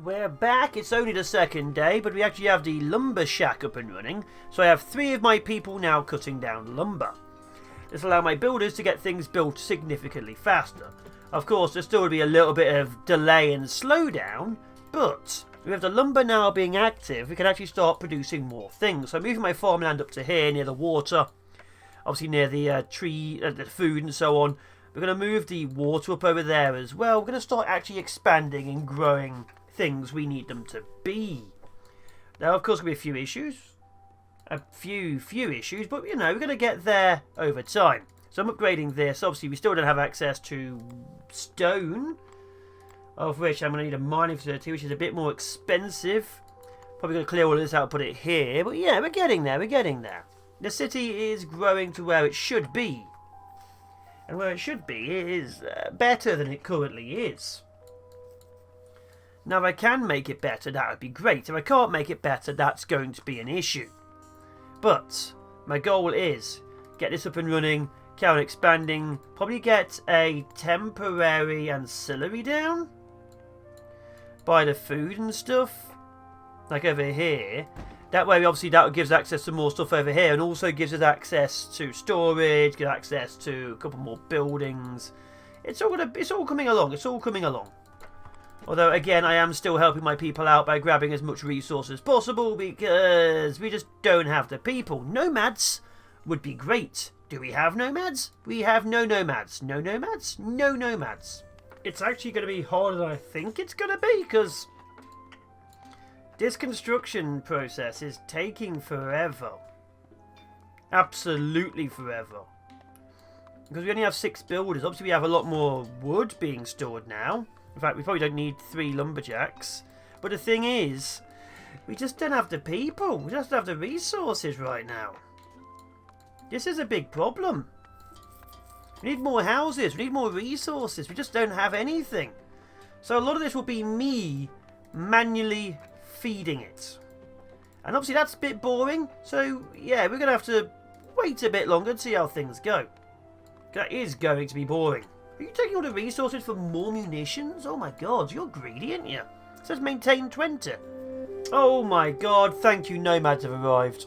We're back. It's only the second day, but we actually have the lumber shack up and running. So I have 3 of my people now cutting down lumber. This will allow my builders to get things built significantly faster. Of course, there still will be a little bit of delay and slowdown, but with the lumber now being active, we can actually start producing more things. So I'm moving my farmland up to here, near the water, obviously near the tree, the food and so on. We're going to move the water up over there as well. We're going to start actually expanding and growing things we need them to be. Now, of course, there'll be a few issues. A few issues, but, you know, we're going to get there over time. So I'm upgrading this. Obviously, we still don't have access to stone, of which I'm going to need a mining facility, which is a bit more expensive. Probably going to clear all of this out and put it here. But, yeah, we're getting there. We're getting there. The city is growing to where it should be. And where it should be is better than it currently is. Now, if I can make it better, that would be great. If I can't make it better, that's going to be an issue. But my goal is get this up and running, carry on expanding, probably get a temporary ancillary down. Buy the food and stuff, like over here. That way, obviously, that gives access to more stuff over here, and also gives us access to storage, get access to a couple more buildings. It's all coming along. It's all coming along. Although, again, I am still helping my people out by grabbing as much resource as possible because we just don't have the people. Nomads would be great. Do we have nomads? We have no nomads. No nomads? No nomads. It's actually going to be harder than I think it's going to be because this construction process is taking forever. Absolutely forever. Because we only have 6 builders. Obviously, we have a lot more wood being stored now. In fact, we probably don't need 3 lumberjacks. But the thing is, we just don't have the people. We just don't have the resources right now. This is a big problem. We need more houses. We need more resources. We just don't have anything. So a lot of this will be me manually feeding it. And obviously that's a bit boring. So yeah, we're going to have to wait a bit longer to see how things go. That is going to be boring. Are you taking all the resources for more munitions? Oh my god, you're greedy, aren't you? It says maintain 20. Oh my god, thank you, nomads have arrived.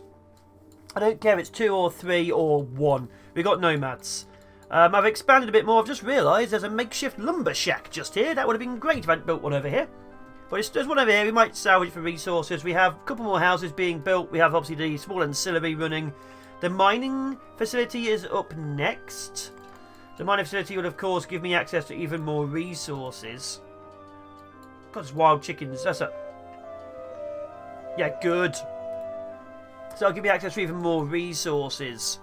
I don't care if it's 2 or 3 or 1. We got nomads. I've expanded a bit more. I've just realised there's a makeshift lumber shack just here. That would have been great if I hadn't built one over here. But there's one over here. We might salvage it for resources. We have a couple more houses being built. We have obviously the small ancillary running. The mining facility is up next. The mining facility will, of course, give me access to even more resources. God, there's wild chickens. That's a... Yeah, good. So it'll give me access to even more resources.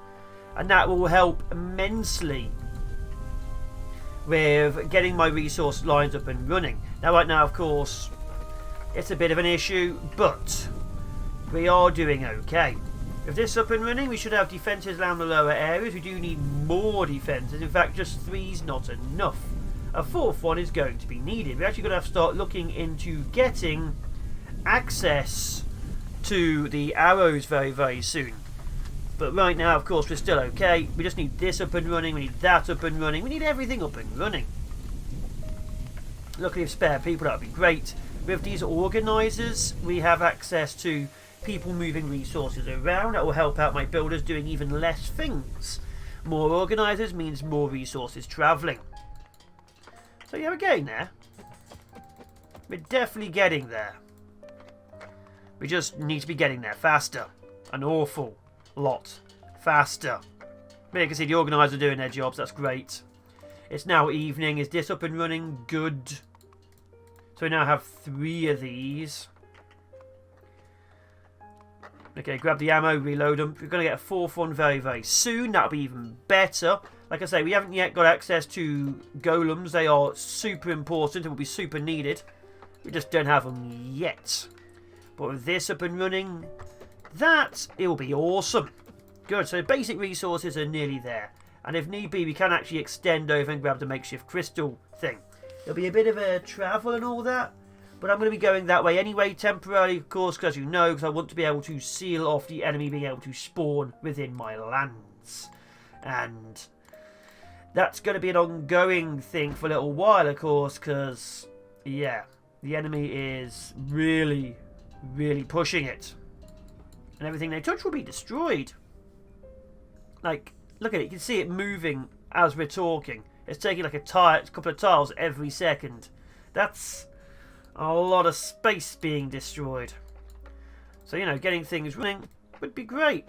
And that will help immensely with getting my resource lines up and running. Now, right now, of course, it's a bit of an issue, but we are doing okay. With this up and running, we should have defences around the lower areas. We do need more defences. In fact, just 3's not enough. A 4th one is going to be needed. We're actually going to have to start looking into getting access to the arrows very, very soon. But right now, of course, we're still okay. We just need this up and running. We need that up and running. We need everything up and running. Luckily, if spare people, that would be great. With these organisers, we have access to people moving resources around. That will help out my builders doing even less things. More organisers means more resources travelling. So yeah, we're getting there. We're definitely getting there. We just need to be getting there faster. An awful lot faster. But you can see the organisers are doing their jobs. That's great. It's now evening. Is this up and running? Good. So we now have 3 of these. Okay, grab the ammo, reload them. We're going to get a 4th one very, very soon. That'll be even better. Like I say, we haven't yet got access to golems. They are super important and will be super needed. We just don't have them yet. But with this up and running, it will be awesome. Good, so basic resources are nearly there. And if need be, we can actually extend over and grab the makeshift crystal thing. There'll be a bit of a travel and all that. But I'm going to be going that way anyway, temporarily, of course, because you know, because I want to be able to seal off the enemy being able to spawn within my lands. And that's going to be an ongoing thing for a little while, of course, because, yeah, The enemy is really, really pushing it. And everything they touch will be destroyed. Like, look at it. You can see it moving as we're talking. It's taking like a couple of tiles every second. That's a lot of space being destroyed. So, you know, getting things running would be great.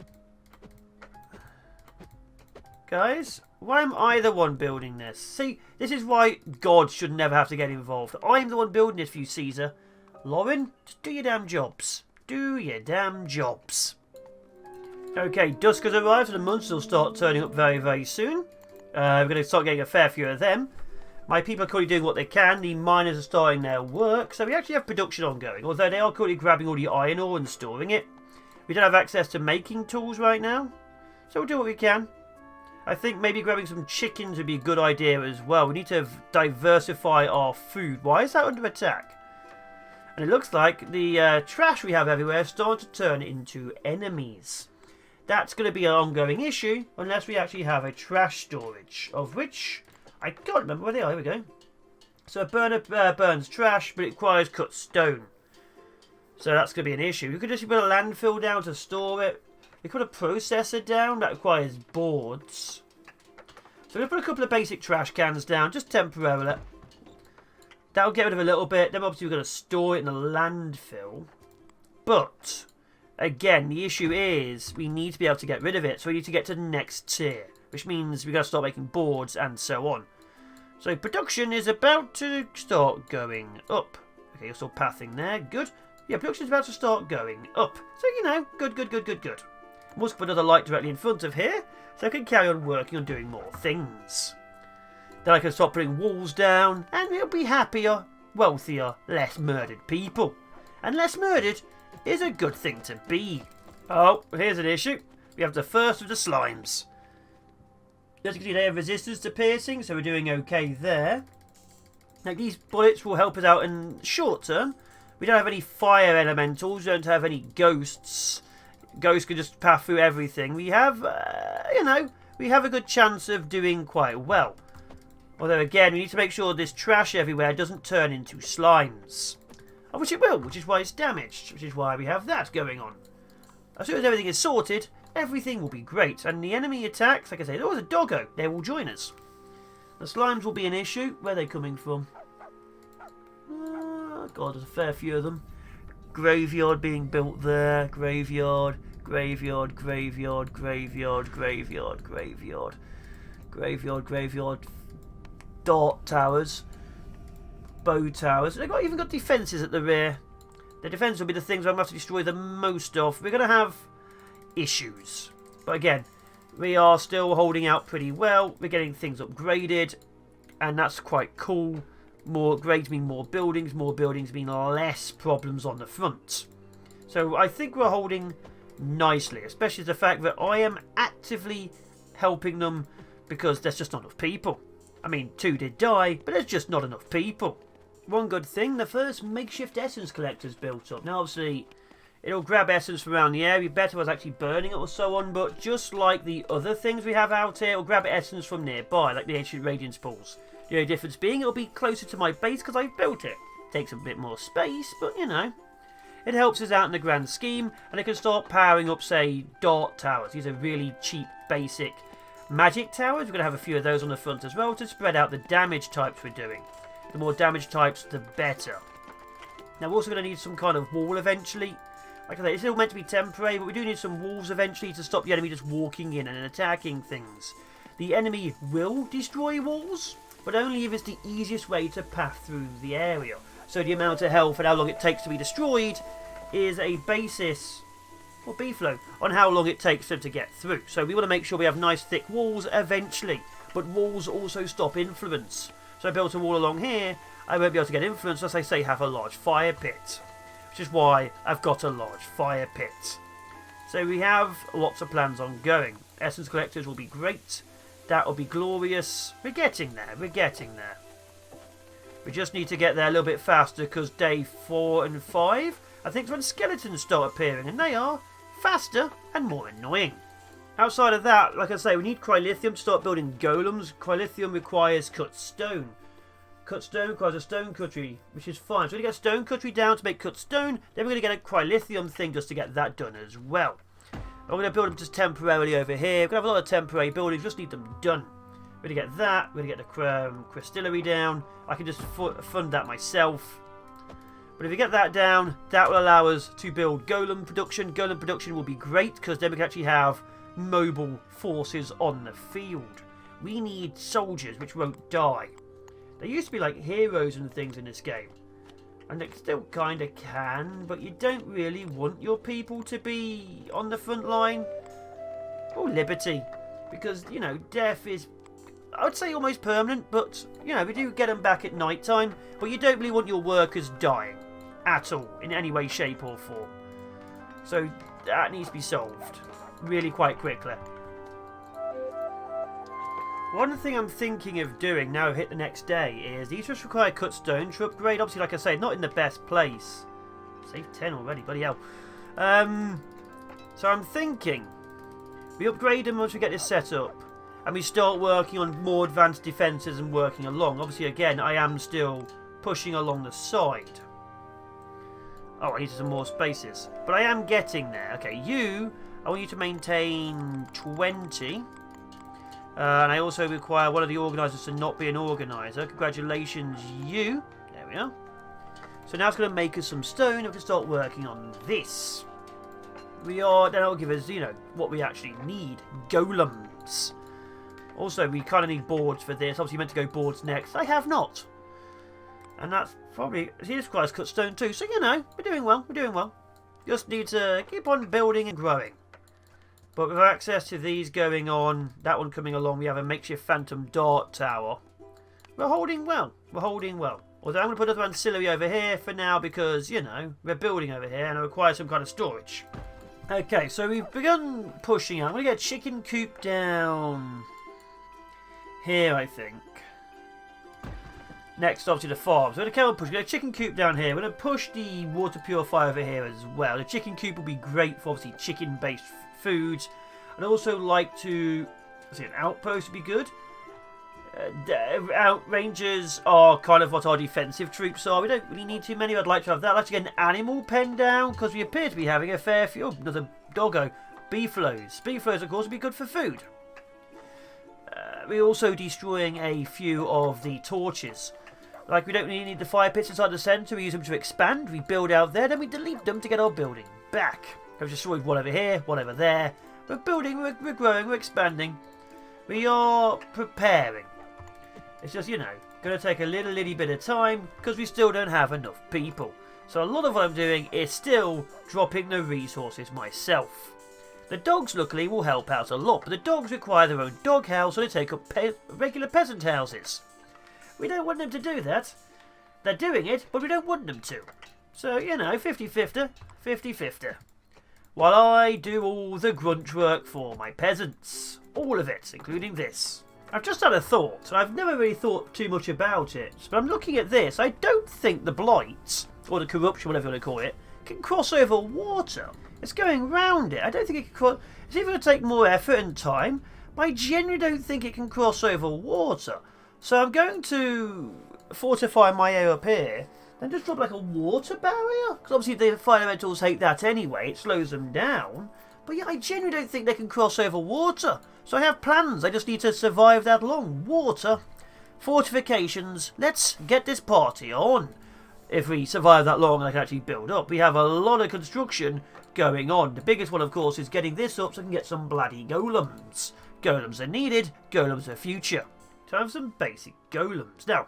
Guys, why am I the one building this? See, this is why God should never have to get involved. I'm the one building this for you, Caesar. Lauren, just do your damn jobs. Do your damn jobs. Okay, dusk has arrived, and the monsters will start turning up very, very soon. We're going to start getting a fair few of them. My people are currently doing what they can. The miners are starting their work, so we actually have production ongoing. Although they are currently grabbing all the iron ore and storing it. We don't have access to making tools right now, so we'll do what we can. I think maybe grabbing some chickens would be a good idea as well. We need to diversify our food. Why is that under attack? And it looks like the trash we have everywhere is starting to turn into enemies. That's going to be an ongoing issue unless we actually have a trash storage, of which I can't remember where they are. Here we go. So a burner burns trash, but it requires cut stone. So that's going to be an issue. We could just put a landfill down to store it. We could put a processor down. That requires boards. So we're going to put a couple of basic trash cans down, just temporarily. That'll get rid of a little bit. Then obviously we're going to store it in a landfill. But again, the issue is we need to be able to get rid of it. So we need to get to the next tier, which means we've got to start making boards and so on. So production is about to start going up. Okay, you're still pathing there. Good. Yeah, production is about to start going up. So, you know, good. I'm also put another light directly in front of here, so I can carry on working on doing more things. Then I can start putting walls down, and we'll be happier, wealthier, less murdered people. And less murdered is a good thing to be. Oh, here's an issue. We have the first of the slimes. As you can see, they have resistance to piercing, so we're doing okay there. Now, these bullets will help us out in short term. We don't have any fire elementals, we don't have any ghosts. Ghosts can just pass through everything. We have, you know, we have a good chance of doing quite well. Although, again, we need to make sure this trash everywhere doesn't turn into slimes. Which it will, which is why it's damaged, which is why we have that going on. As soon as everything is sorted, everything will be great. And the enemy attacks, like I say, there's a doggo. They will join us. The slimes will be an issue. Where are they coming from? God, there's a fair few of them. Graveyard being built there. Graveyard. Dart towers. Bow towers. They've even got defences at the rear. The defence will be the things I'm going to have to destroy the most of. We're going to have issues. But again, we are still holding out pretty well. We're getting things upgraded. And that's quite cool. More upgrades mean more buildings mean less problems on the front. So I think we're holding nicely, especially the fact that I am actively helping them because there's just not enough people. I mean, 2 did die, but there's just not enough people. One good thing, the first makeshift essence collector's built up. Now obviously, it'll grab essence from around the area, better was actually burning it or so on, but just like the other things we have out here, it'll grab essence from nearby, like the ancient radiance pools. The only difference being it'll be closer to my base because I've built it. Takes a bit more space, but you know. It helps us out in the grand scheme, and it can start powering up, say, dart towers. These are really cheap, basic magic towers. We're going to have a few of those on the front as well to spread out the damage types we're doing. The more damage types, the better. Now we're also going to need some kind of wall eventually. Like I say, it's all meant to be temporary, but we do need some walls eventually to stop the enemy just walking in and attacking things. The enemy will destroy walls, but only if it's the easiest way to pass through the area. So the amount of health and how long it takes to be destroyed is a basis, or B-flow, on how long it takes them to get through. So we want to make sure we have nice thick walls eventually, but walls also stop influence. So I built a wall along here, I won't be able to get influence unless I say have a large fire pit, which is why I've got a large fire pit. So we have lots of plans ongoing. Essence collectors will be great. That will be glorious. We're getting there. We just need to get there a little bit faster because day 4 and 5, I think, is when skeletons start appearing, and they are faster and more annoying. Outside of that, like I say, we need cryolithium to start building golems. Cryolithium requires cut stone. Cut stone requires a stone cuttery, which is fine. So we're going to get stone cuttery down to make cut stone. Then we're going to get a cryolithium thing just to get that done as well. I'm going to build them just temporarily over here. We're going to have a lot of temporary buildings, just need them done. We're going to get that. We're going to get the crystillery down. I can just fund that myself. But if we get that down, that will allow us to build golem production. Golem production will be great because then we can actually have mobile forces on the field. We need soldiers which won't die. There used to be like heroes and things in this game. And it still kind of can, but you don't really want your people to be on the front line. Or liberty. Because, you know, death is, I would say, almost permanent, but, you know, we do get them back at night time. But you don't really want your workers dying at all, in any way, shape or form. So that needs to be solved really quite quickly. One thing I'm thinking of doing now I've hit the next day is these just require cut stone to upgrade. Obviously, like I say, not in the best place. Save 10 already, bloody hell. So I'm thinking we upgrade them once we get this set up and we start working on more advanced defences and working along. Obviously, again, I am still pushing along the side. Oh, I need some more spaces. But I am getting there. Okay, I want you to maintain 20. And I also require one of the organisers to not be an organiser. Congratulations, you. There we are. So now it's going to make us some stone and we can start working on this. Then that'll give us, you know, what we actually need. Golems. Also, we kind of need boards for this. Obviously, meant to go boards next. I have not. And that's probably, see, this requires cut stone too. So, you know, we're doing well. We're doing well. Just need to keep on building and growing. But with access to these going on, that one coming along, we have a makeshift phantom dart tower. We're holding well. We're holding well. Although I'm going to put another ancillary over here for now because, you know, we're building over here and it requires some kind of storage. Okay, so we've begun pushing out. I'm going to get a chicken coop down here, I think. Next, obviously, the farm. So we're going to carry on pushing. We're going to get a chicken coop down here. We're going to push the water purifier over here as well. The chicken coop will be great for, obviously, chicken-based foods. I'd also like to, see, an outpost would be good. Rangers are kind of what our defensive troops are. We don't really need too many. I'd like to have that. I'd like to get an animal pen down because we appear to be having a fair few. Oh, another doggo. Beefaloes. Beefaloes, of course, would be good for food. We're also destroying a few of the torches. Like, we don't really need the fire pits inside the centre. We use them to expand. We build out there. Then we delete them to get our building back. We've destroyed one over here, one over there. We're building, we're growing, we're expanding. We are preparing. It's just, you know, going to take a little bit of time because we still don't have enough people. So a lot of what I'm doing is still dropping the resources myself. The dogs, luckily, will help out a lot, but the dogs require their own dog house, so they take up regular peasant houses. We don't want them to do that. They're doing it, but we don't want them to. So, you know, 50-50, 50-50. While I do all the grunt work for my peasants. All of it, including this. I've just had a thought, and I've never really thought too much about it. But I'm looking at this. I don't think the blight, or the corruption, whatever you want to call it, can cross over water. It's going round it. I don't think it can cross. It's either going to take more effort and time, but I genuinely don't think it can cross over water. So I'm going to fortify my area up here, then just drop like a water barrier. Because obviously the fire elementals hate that anyway. It slows them down. But yeah, I genuinely don't think they can cross over water. So I have plans. I just need to survive that long. Water, fortifications. Let's get this party on. If we survive that long and I can actually build up. We have a lot of construction going on. The biggest one, of course, is getting this up so I can get some bloody golems. Golems are needed. Golems are future. So I have some basic golems. Now,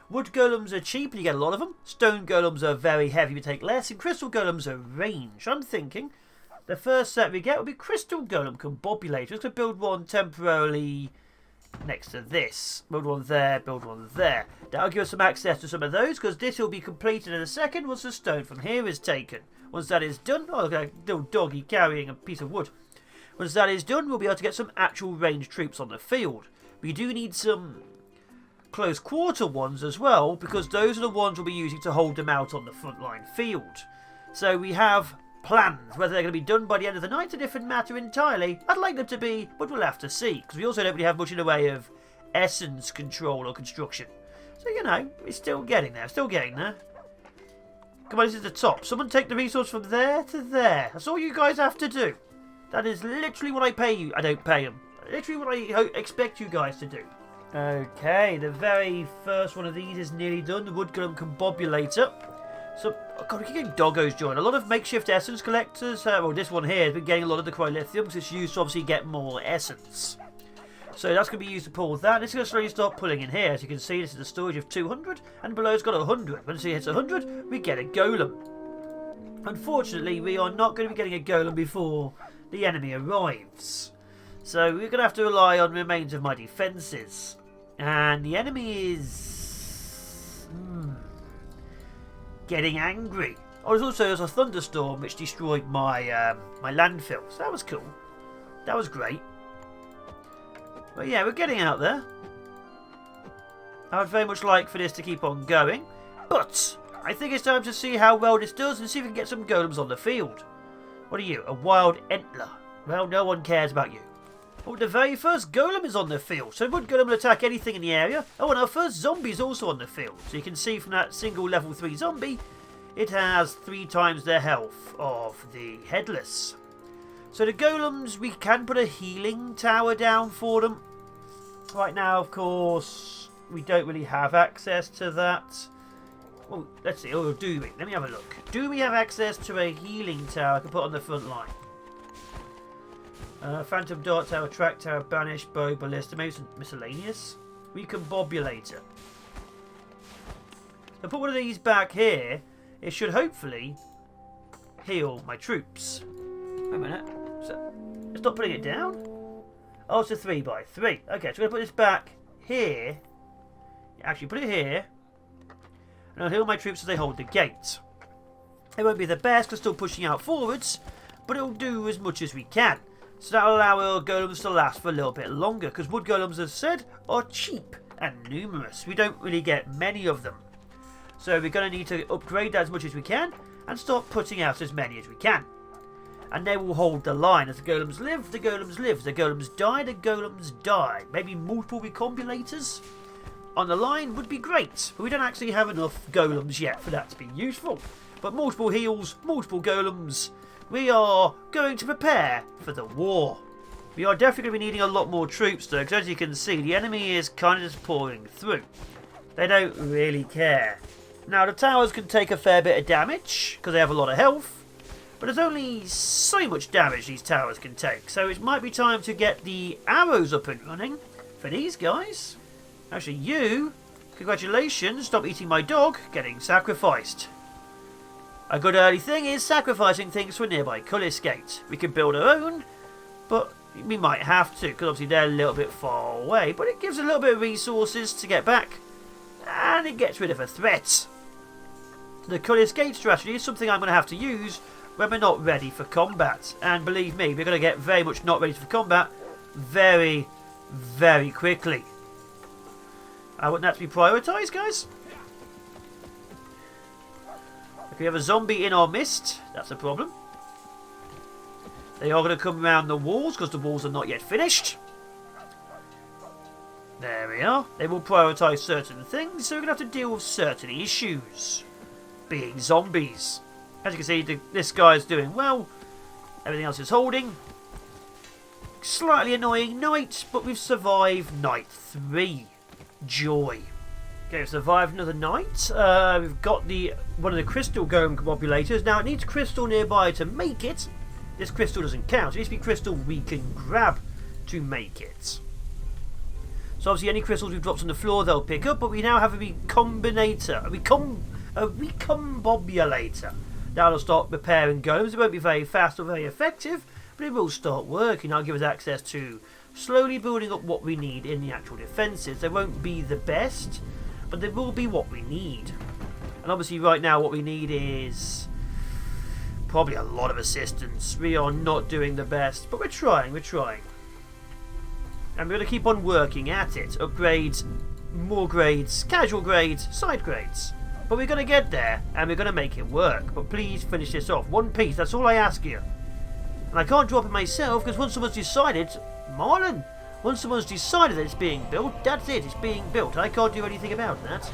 wood golems are cheap and you get a lot of them. Stone golems are very heavy, but take less. And crystal golems are range. I'm thinking the first set we get will be crystal golem combobulator. Just to build one temporarily next to this. Build one there, build one there. That'll give us some access to some of those because this will be completed in a second once the stone from here is taken. Once that is done, oh, look at a little doggy carrying a piece of wood. Once that is done, we'll be able to get some actual ranged troops on the field. We do need some close quarter ones as well because those are the ones we'll be using to hold them out on the frontline field. So we have plans. Whether they're going to be done by the end of the night's a different matter entirely. I'd like them to be, but we'll have to see because we also don't really have much in the way of essence control or construction. So, you know, it's still getting there. Still getting there. Come on, this is the top. Someone take the resource from there to there. That's all you guys have to do. That is literally what I pay you. I don't pay them. Literally what I expect you guys to do. Okay, the very first one of these is nearly done. The wood golem combobulator. So, oh God, we keep getting doggos join. A lot of makeshift essence collectors. Well, this one here has been getting a lot of the cryolithium because it's used to obviously get more essence. So that's going to be used to pull that. It's going to slowly start pulling in here. As you can see, this is a storage of 200, and below it's got 100. When it hits 100, we get a golem. Unfortunately, we are not going to be getting a golem before the enemy arrives. So we're going to have to rely on the remains of my defences. And the enemy is getting angry. Oh, there's a thunderstorm which destroyed my my landfill. So that was cool. That was great. But yeah, we're getting out there. I would very much like for this to keep on going. But I think it's time to see how well this does and see if we can get some golems on the field. What are you? A wild Entler. Well, no one cares about you. Oh, the very first golem is on the field. So wood golem will attack anything in the area. Oh, and our first zombie is also on the field. So you can see from that single level 3 zombie, it has 3 times the health of the headless. So the golems, we can put a healing tower down for them. Right now, of course, we don't really have access to that. Well, let's see. Oh, do we? Let me have a look. Do we have access to a healing tower I can put on the front line? Phantom Dart Tower, Track Tower, Banish, Bow, Ballista, maybe some miscellaneous. Recombobulator. So put one of these back here. It should hopefully heal my troops. Wait a minute. So, it's not putting it down? Oh, it's a 3x3. Okay, so we're going to put this back here. Actually, put it here. And I'll heal my troops as they hold the gate. It won't be the best because still pushing out forwards, but it'll do as much as we can. So that'll allow our golems to last for a little bit longer, because wood golems, as I said, are cheap and numerous. We don't really get many of them. So we're going to need to upgrade that as much as we can and start putting out as many as we can. And they will hold the line. As the golems live, the golems live. As the golems die, the golems die. Maybe multiple recombulators on the line would be great. But we don't actually have enough golems yet for that to be useful. But multiple heals, multiple golems. We are going to prepare for the war. We are definitely going to be needing a lot more troops though, because as you can see, the enemy is kind of just pouring through. They don't really care. Now the towers can take a fair bit of damage, because they have a lot of health. But there's only so much damage these towers can take. So it might be time to get the arrows up and running for these guys. Actually, you, congratulations, stop eating my dog, getting sacrificed. A good early thing is sacrificing things for a nearby Cullis Gate. We can build our own, but we might have to, because obviously they're a little bit far away. But it gives a little bit of resources to get back, and it gets rid of a threat. The Cullis Gate strategy is something I'm going to have to use when we're not ready for combat. And believe me, we're going to get very much not ready for combat very, very quickly. I want that to be prioritised, guys. If we have a zombie in our midst, that's a problem. They are going to come around the walls because the walls are not yet finished. There we are. They will prioritise certain things, so we're going to have to deal with certain issues. Being zombies. As you can see, this guy is doing well. Everything else is holding. Slightly annoying night, but we've survived night 3. Joy. Okay, we've survived another night. We've got one of the crystal golem combobulators. Now, it needs crystal nearby to make it. This crystal doesn't count. It needs to be crystal we can grab to make it. So, obviously, any crystals we've dropped on the floor, they'll pick up. But we now have a recombinator. A recombobulator. That'll start repairing golems. It won't be very fast or very effective, but it will start working. That'll give us access to slowly building up what we need in the actual defences. They won't be the best, but they will be what we need. And obviously right now what we need is probably a lot of assistance. We are not doing the best, but we're trying. And we're going to keep on working at it. Upgrades, more grades, casual grades, side grades. But we're going to get there, and we're going to make it work. But please finish this off. One piece, that's all I ask you. And I can't drop it myself, because once someone's decided, Marlon, Once someone's decided that it's being built, that's it, it's being built. I can't do anything about that.